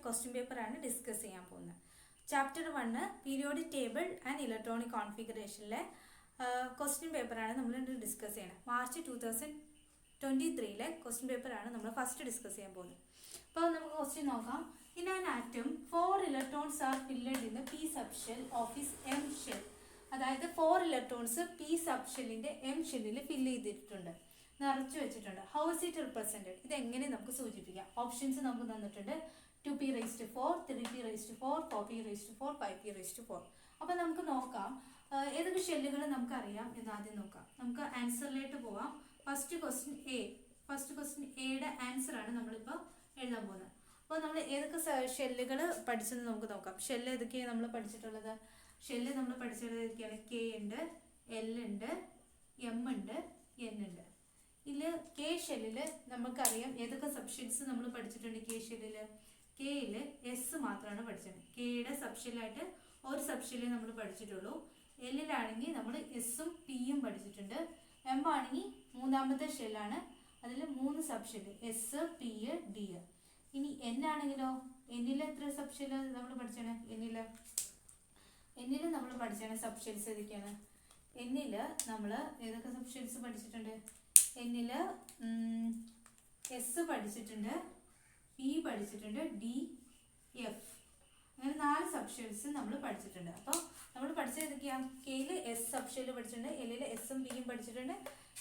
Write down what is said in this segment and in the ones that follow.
Question പേപ്പറാണ് discuss ചെയ്യാൻ പോകുന്നത്. Chapter 1 periodic table and electronic കോൺഫിഗറേഷനിലെ ക്വസ്റ്റ്യൻ പേപ്പറാണ് നമ്മൾ ഡിസ്കസ് ചെയ്യണത്. മാർച്ച് 2023 ക്വസ്റ്റ്യൻ പേപ്പറാണ് നമ്മൾ ഫസ്റ്റ് ഡിസ്കസ് ചെയ്യാൻ പോകുന്നത്. അപ്പോൾ നമുക്ക് ക്വസ്റ്റ്യൻ നോക്കാം. In an atom 4 electrons are filled in the P sub shell of his M shell. അതായത് 4 ഇലക്ട്രോൺസ് പി സബ് ഷെല്ലിന്റെ എം ഷെല്ലിൽ ഫില്ല് ചെയ്തിട്ടുണ്ട്, നിറച്ചു വെച്ചിട്ടുണ്ട്. How is it represented? ഇത് എങ്ങനെ നമുക്ക് സൂചിപ്പിക്കാം? ഓപ്ഷൻസ് നമുക്ക് തന്നിട്ടുണ്ട്. 2p⁴, 3p⁴, 4p⁴, 5p⁴. അപ്പോൾ നമുക്ക് നോക്കാം ഏതൊക്കെ ഷെല്ലുകൾ നമുക്കറിയാം എന്ന് ആദ്യം നോക്കാം. നമുക്ക് ആൻസറിലേക്ക് പോവാം. ഫസ്റ്റ് ക്വസ്റ്റ്യൻ എയുടെ ആൻസർ ആണ് നമ്മളിപ്പോൾ എഴുതാൻ പോകുന്നത്. അപ്പോൾ നമ്മൾ ഏതൊക്കെ ഷെല്ലുകൾ പഠിച്ചെന്ന് നമുക്ക് നോക്കാം. ഷെല്ല് ഏതൊക്കെയാണ് നമ്മൾ പഠിച്ചിട്ടുള്ളത്? ഏതൊക്കെയാണ്? കെ ഉണ്ട്, എൽ ഉണ്ട്, എം ഉണ്ട്, എൻ ഉണ്ട്. ഇതിൽ കെ ഷെല്ലിൽ നമുക്കറിയാം ഏതൊക്കെ സബ്ഷെൽസ് നമ്മൾ പഠിച്ചിട്ടുണ്ട്. കെ ഷെല്ലിൽ കെയിൽ എസ് മാത്രമാണ് പഠിച്ചത്. കെയുടെ സബ്ഷെല്ലായിട്ട് ഒരു സബ്ഷെല്ലേ നമ്മൾ പഠിച്ചിട്ടുള്ളൂ. എല്ലിലാണെങ്കിൽ നമ്മൾ എസും പിയും പഠിച്ചിട്ടുണ്ട്. എം ആണെങ്കിൽ മൂന്നാമത്തെ ഷെല്ലാണ്, അതിൽ 3 സബ്ഷെല്ല് എസ്, പി, ഡി. ഇനി എൻ ആണെങ്കിലോ, എന്നിൽ എത്ര സബ്ഷെല്ല് നമ്മൾ പഠിച്ചാണ്? എന്നിൽ നമ്മൾ പഠിച്ചാണ് സബ്ഷെൽസ് ഏതൊക്കെയാണ്? എന്നിൽ നമ്മൾ ഏതൊക്കെ സബ്ഷെൽസ് പഠിച്ചിട്ടുണ്ട്? എന്നിൽ എസ് പഠിച്ചിട്ടുണ്ട്, പി പഠിച്ചിട്ടുണ്ട്, ഡി, എഫ്, അങ്ങനെ 4 സബ്ഷെൽസ് നമ്മൾ പഠിച്ചിട്ടുണ്ട്. അപ്പോൾ നമ്മൾ പഠിച്ചത് ഏതൊക്കെയാണ്? കെയിൽ എസ് സബ്ഷെല്ല് പഠിച്ചിട്ടുണ്ട്, എല്ലിൽ എസും പിയും പഠിച്ചിട്ടുണ്ട്,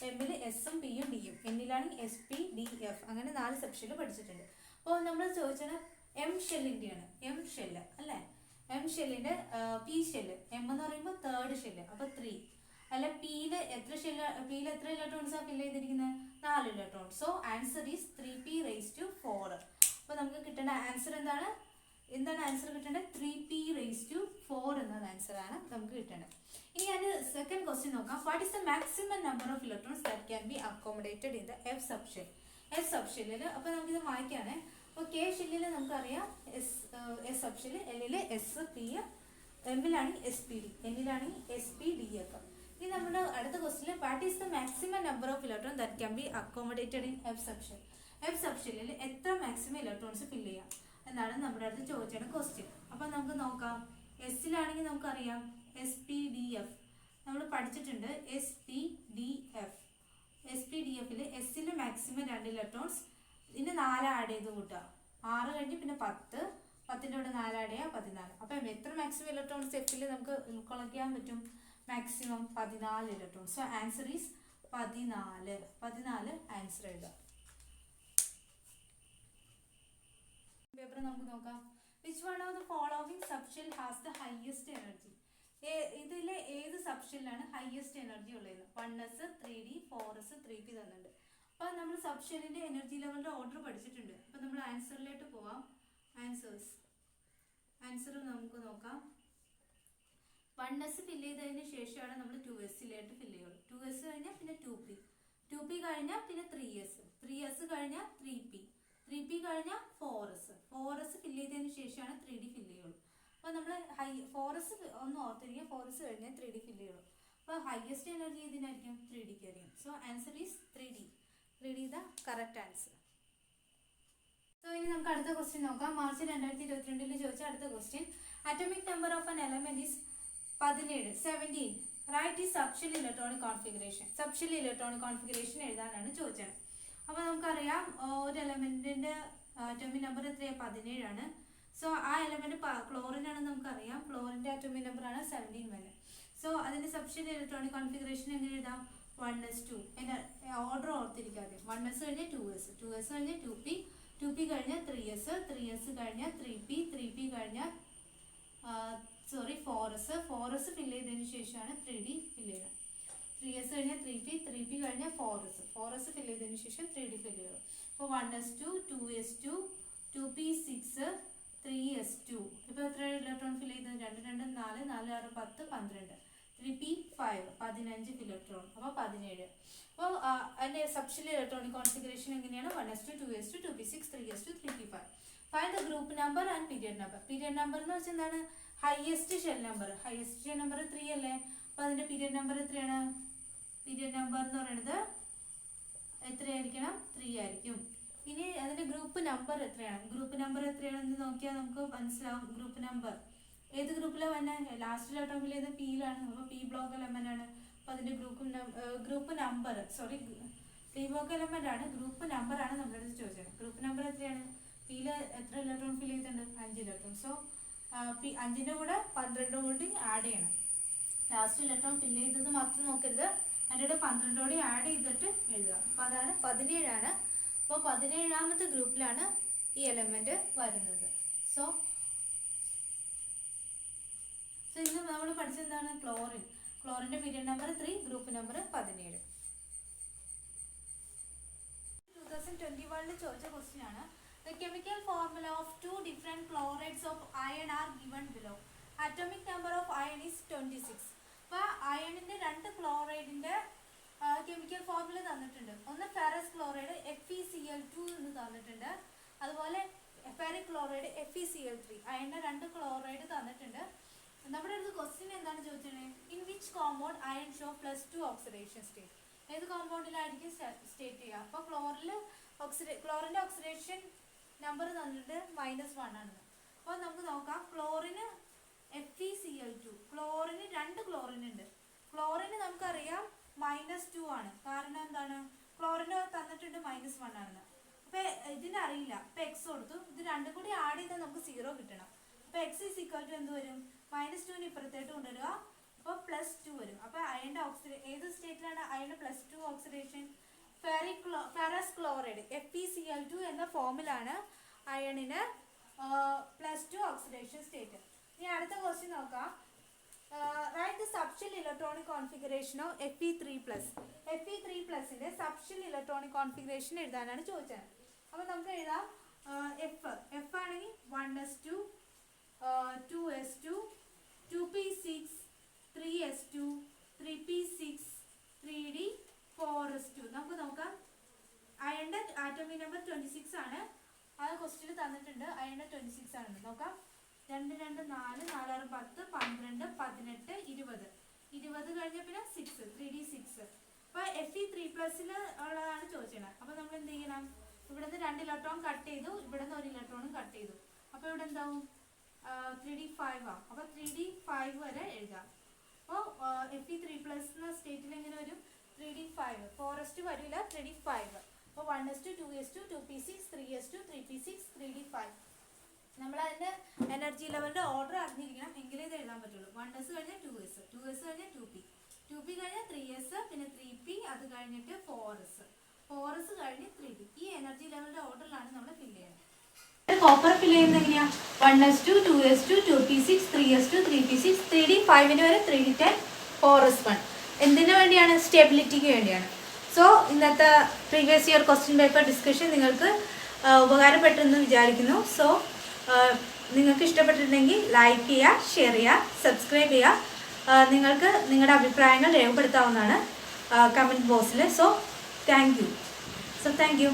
എമ്മിൽ എസും പിയും ഡിയും, എന്നിലാണെങ്കിൽ എസ്, പി, ഡി, എഫ്, അങ്ങനെ 4 സബ്ഷെല്ല് പഠിച്ചിട്ടുണ്ട്. അപ്പോൾ നമ്മൾ ചോദിച്ചത് എം ഷെല്ലിൻ്റെയാണ്. എം ഷെല്ല് അല്ലേ? എം ഷെല്ലിൻ്റെ പി ഷെല്ല്, എം എന്ന് പറയുമ്പോൾ 3rd ഷെല്ല്, അപ്പോൾ 3. അല്ല, പിയിൽ എത്ര ഇലക്ട്രോൺസാണ് ഫില്ല് ചെയ്തിരിക്കുന്നത്? 4 electrons. So answer is 3p⁴. അപ്പോൾ നമുക്ക് കിട്ടേണ്ട ആൻസർ എന്താണ് ആൻസർ കിട്ടേണ്ടത്? 3p⁴ എന്ന ആൻസറാണ് നമുക്ക് കിട്ടേണ്ടത്. ഇനി ഞാൻ സെക്കൻഡ് ക്വസ്റ്റ്യൻ നോക്കാം. What is the maximum number of electrons that can be accommodated in the F subshell? F സബ്ഷെല്ലിൽ അപ്പോൾ നമുക്കിത് വായിക്കാണ്. അപ്പോൾ കെ ഷെല്ലിൽ നമുക്കറിയാം എസ് സബ്ഷെല്ല്, എല്ലിൽ എസ്, പി, എമ്മിലാണെങ്കിൽ എസ്, പി, ഡി, എന്നിലാണെങ്കിൽ എസ്, പി, ഡി, എഫ്. ഇനി നമ്മുടെ അടുത്ത question, what is the maximum number of electron that can be accommodated in F subshell? F സബ്ഷെല്ലിൽ എത്ര മാക്സിമം ഇലക്ട്രോൺസ് ഫില്ല് ചെയ്യാം എന്നാണ് നമ്മുടെ അടുത്ത് ചോദിച്ചാണ് ക്വസ്റ്റ്യൻ. അപ്പം നമുക്ക് നോക്കാം. എസ്സിലാണെങ്കിൽ നമുക്കറിയാം എസ്, പി, ഡി, എഫ് നമ്മൾ പഠിച്ചിട്ടുണ്ട്. S, P, D, F. S, P, D, എഫിൽ എസ്സിൽ മാക്സിമം 2 ഇലക്ട്രോൺസ്, ഇതിന് 4 ആഡ് ചെയ്ത് കൂട്ടുക. 6 കഴിഞ്ഞ് പിന്നെ 10, 10ൻ്റെ കൂടെ 4 ആഡ് ചെയ്യുക, 14. അപ്പം എത്ര മാക്സിമം ഇലക്ട്രോൺസ് എഫിൽ നമുക്ക് ഉൾക്കൊള്ളിക്കാൻ പറ്റും? Maximum 14 electrons. So answer is 14 answer എഴുതാം. പേപ്പർ നമുക്ക് നോക്കാം. Which one of the following subshell has the highest energy? ഇതിലെ ഏത് സബ്ഷെല്ലാണ് ഹയസ്റ്റ് എനർജി ഉള്ളത്? 1s, 3d, 4s, 3p തന്നിട്ടുണ്ട്. അപ്പോൾ നമ്മൾ സബ്ഷെല്ലിന്റെ എനർജി ലെവലിന്റെ ഓർഡർ പഠിച്ചിട്ടുണ്ട്. അപ്പോൾ നമ്മൾ ആൻസറിലേക്ക് പോവാം. ആൻസർ നമുക്ക് നോക്കാം. 1s ഫില്ല് ചെയ്തതിന് ശേഷമാണ് നമ്മൾ 2sലേക്ക് ഫില്ല് ചെയ്യുള്ളൂ. 2s കഴിഞ്ഞാൽ പിന്നെ 2p കഴിഞ്ഞാൽ പിന്നെ 3s കഴിഞ്ഞാൽ 3p കഴിഞ്ഞാൽ 4s ഫില്ല് ചെയ്തതിന് ശേഷമാണ് 3d ഫില്ല് ചെയ്യുള്ളൂ. അപ്പോൾ നമ്മൾ 4s ഒന്ന് ഓർത്തിരിക്കുക, 4s കഴിഞ്ഞാൽ 3d ഫില്ല് ചെയ്യുള്ളൂ. അപ്പോൾ ഹയസ്റ്റ് എനർജി ഇതിനായിരിക്കും 3dക്ക് ആയിരിക്കും. So answer is 3d the correct answer. So ഇനി നമുക്ക് അടുത്ത ക്വസ്റ്റ്യൻ നോക്കാം. മാർച്ച് 2022 ചോദിച്ച അടുത്ത question, atomic number of an element is 17. Write ഈ subshell electronic configuration. Subshell electronic configuration എഴുതാനാണ് ചോദിച്ചത്. അപ്പോൾ നമുക്കറിയാം ഒരു എലമെന്റിന്റെ അറ്റോമിക് നമ്പർ എത്രയാണ്? 17 ആണ്. സോ ആ എലമെന്റ് ക്ലോറിൻ ആണെന്ന് നമുക്കറിയാം. ക്ലോറിന്റെ അറ്റോമിക് നമ്പർ ആണ് 17 വരുന്നത്. സോ അതിന്റെ സബ്ഷെൽ ഇലക്ട്രോണിക് കോൺഫിഗറേഷൻ എങ്ങനെ എഴുതാം? 1s2. എൻ്റെ ഓർഡർ ഓർത്തിരിക്കാതെ 1s കഴിഞ്ഞാൽ 2s കഴിഞ്ഞാൽ 2p കഴിഞ്ഞാൽ 3s കഴിഞ്ഞാൽ 3p കഴിഞ്ഞാൽ 4s ഫില്ല് ചെയ്തതിന് ശേഷമാണ് 3d ഫില്ല് ചെയ്യുന്നത്. 3s കഴിഞ്ഞാൽ 3p കഴിഞ്ഞാൽ 4s ഫില്ല് ചെയ്തതിന് ശേഷം 3d ഫില്ല് ചെയ്യും. അപ്പോൾ 1s2, 2s2, 2p6, 3s2. ഇപ്പോൾ എത്ര ഇലക്ട്രോൺ ഫില്ല് ചെയ്തത്? 2, 2, 4, 4, 6, 10, 12. 3p5 15 ഇലക്ട്രോൺ, അപ്പോൾ 17. അപ്പോൾ അതിൻ്റെ സബ്ഷെൽ ഇലക്ട്രോണിക് കോൺഫിഗറേഷൻ എങ്ങനെയാണ്? 1s2, 2s2, 2p6, 3s2, 3p5. Find the group number and period number. Period number എന്ന് വെച്ചാൽ എന്താണ്? Highest shell number. Highest shell number 3 അല്ലേ? അപ്പോൾ അതിൻ്റെ പീരിയഡ് നമ്പർ എത്രയാണ്? പീരിയഡ് നമ്പർ എന്ന് പറയുന്നത് എത്രയായിരിക്കണം? 3 ആയിരിക്കും. ഇനി അതിന്റെ ഗ്രൂപ്പ് നമ്പർ എത്രയാണ്? ഗ്രൂപ്പ് നമ്പർ എത്രയാണെന്ന് നോക്കിയാൽ നമുക്ക് മനസ്സിലാവും. ഗ്രൂപ്പ് നമ്പർ ഏത് ഗ്രൂപ്പിലാണ് വന്നെ? ലാസ്റ്റ് ഇലക്ട്രോൺ ഫിൽ ചെയ്ത് പിയിലാണ്. അപ്പോൾ പി ബ്ലോക്ക് എലമെന്റ് ആണ്. അപ്പോൾ അതിന്റെ group number P block element ആണ്. ഗ്രൂപ്പ് നമ്പർ ആണ് നമ്മളടുത്ത് ചോദിച്ചത്. ഗ്രൂപ്പ് നമ്പർ എത്രയാണ്? പിയിൽ എത്ര ഇലക്ട്രോൺ ഫിൽ ചെയ്തിട്ടുണ്ട്? 5 ഇലക്ട്രോൺ. സോ 5ന്റെ കൂടെ 12 കൂടി ആഡ് ചെയ്യണം. ലാസ്റ്റ് ഇലക്ട്രോൺ ഫിൽ ചെയ്തത് മാത്രം നോക്കരുത്, അതിൻ്റെ കൂടെ 12 കൂടി ആഡ് ചെയ്തിട്ട് എഴുതുക. അപ്പോൾ അതാണ് 17 ആണ്. അപ്പോൾ 17ാമത്തെ ഗ്രൂപ്പിലാണ് ഈ എലമെന്റ് വരുന്നത്. സോ ഇന്ന് നമ്മൾ പഠിച്ചെന്താണ്? ക്ലോറിന്റെ പീരിയഡ് നമ്പർ 3, ഗ്രൂപ്പ് നമ്പർ 17. 2021 ചോദിച്ച ക്വസ്റ്റ്യൻ ആണ്. The chemical formula of 2 different chlorides of iron are given below. Atomic number of iron is 26. അപ്പോൾ അയണിന്റെ 2 ക്ലോറൈഡിന്റെ കെമിക്കൽ ഫോർമുല തന്നിട്ടുണ്ട്. ഒന്ന് ഫെറസ് ക്ലോറൈഡ് FeCl2 എന്ന് തന്നിട്ടുണ്ട്. അതുപോലെ ഫെറിക് ക്ലോറൈഡ് FeCl3. അയണിന്റെ 2 ക്ലോറൈഡ് തന്നിട്ടുണ്ട്. നമ്മുടെ അടുത്ത് ക്വസ്റ്റ്യൻ എന്താണ് ചോദിച്ചത്? In which compound iron show +2 oxidation state? ഏത് കോമ്പൗണ്ടിലായിരിക്കും സ്റ്റേറ്റ് ചെയ്യുക? അപ്പോൾ ക്ലോറിന്റെ ഓക്സിഡേഷൻ നമ്പർ തന്നിട്ട് -1 ആണ്. അപ്പോൾ നമുക്ക് നോക്കാം. ക്ലോറിന് FeCl2, ക്ലോറിന് 2 ക്ലോറിൻ ഉണ്ട്. ക്ലോറിന് നമുക്കറിയാം -2 ആണ്. കാരണം എന്താണ്? ക്ലോറിന് തന്നിട്ടുണ്ട് -1 ആണെന്ന്. അപ്പോൾ ഇതിനറിയില്ല. അപ്പോൾ x കൊടുത്തു. ഇത് രണ്ടും കൂടി ആഡ് ചെയ്താൽ നമുക്ക് 0 കിട്ടണം. അപ്പോൾ x = എന്ത് വരും? -2ന് ഇപ്പുറത്തേട്ട് കൊണ്ടുവരിക. അപ്പോൾ +2 വരും. അപ്പോൾ അയണിന്റെ ഏത് സ്റ്റേറ്റിലാണ് അയണിന്റെ +2 ഓക്സിഡേഷൻ? ഫെറസ് ക്ലോറൈഡ് FeCl2 എന്ന ഫോമിലാണ് അയണിന് +2 ഓക്സിഡേഷൻ സ്റ്റേറ്റ്. ഇനി അടുത്ത ക്വസ്റ്റ്യൻ നോക്കാം. Write the subshell electronic configuration of Fe3+. Fe3+ന്റെ സബ്ഷെൽ ഇലക്ട്രോണിക് കോൺഫിഗറേഷൻ എഴുതാനാണ് ചോദിച്ചത്. അപ്പോൾ നമുക്ക് എഴുതാം. F ആണെങ്കിൽ 1s2, 2s2, 2p6, 3s2, 3p6, 3d, 4s2. നമുക്ക് നോക്കാം. അയണിന്റെ ആറ്റോമിക് നമ്പർ 26 ആണ്. ആ ക്വസ്റ്റ്യൻ തന്നിട്ടുണ്ട്. അയണിന്റെ 26 ആണെന്ന് നോക്കാം. 2 2 4 4 6 10 12 18 20 കഴിഞ്ഞ പിന്നെ 6 3d6. അപ്പോൾ Fe3+ ഉള്ളതാണ് ചോദിച്ചത്. അപ്പോൾ നമ്മൾ എന്ത് ചെയ്യണം? ഇവിടുന്ന് 2 ഇലക്ട്രോൺ കട്ട് ചെയ്തു, ഇവിടുന്ന് 1 ഇലക്ട്രോണും കട്ട് ചെയ്തു. അപ്പോൾ ഇവിടെ എന്താവും? 3d5 ആവും. അപ്പോൾ 3d5 വരെ എഴുതാം. അപ്പോൾ Fe3+ എന്ന സ്റ്റേറ്റിൽ എങ്ങനെ വരും? 3d5. 4s2 വരില്ല, 3d5. അപ്പോൾ 1s2, 2s2, 2p6, 3s2, 3p6, 3d5. നമ്മൾ അതിന്റെ എനർജി ലെവലിന്റെ ഓർഡർ അറിഞ്ഞിരിക്കണം, എങ്കിലേ ഇത് എഴുതാൻ പറ്റുള്ളൂ. 1s കഴിഞ്ഞാൽ 2s, 2s കഴിഞ്ഞാൽ 2p, 2p കഴിഞ്ഞാൽ 3s, പിന്നെ 3p, അത് കഴിഞ്ഞിട്ട് 4s, 4s കഴിഞ്ഞ് 3d. ഈ എനർജി ലെവലിന്റെ ഓർഡറിലാണ് നമ്മൾ ഫില്ല് ചെയ്യുന്നത്. കോപ്പർ ഫില്ല് ചെയ്യുന്നത് എങ്ങനെയാ? 1s2, 2s2, 2p6, 3s2, 3p6, 3d5 വരെ 3d10, 4s1. എന്തിനു വേണ്ടിയാണ്? സ്റ്റെബിലിറ്റിക്ക് വേണ്ടിയാണ്. സോ ഇന്നത്തെ previous year question paper discussion നിങ്ങൾക്ക് ഉപകാരപ്പെട്ടെന്ന് വിചാരിക്കുന്നു. സോ നിങ്ങൾക്ക് ഇഷ്ടപ്പെട്ടിട്ടുണ്ടെങ്കിൽ ലൈക്ക് ചെയ്യുക, ഷെയർ ചെയ്യുക, സബ്സ്ക്രൈബ് ചെയ്യുക. നിങ്ങൾക്ക് നിങ്ങളുടെ അഭിപ്രായങ്ങൾ രേഖപ്പെടുത്താവുന്നതാണ് കമൻറ്റ് ബോക്സിൽ. So thank you.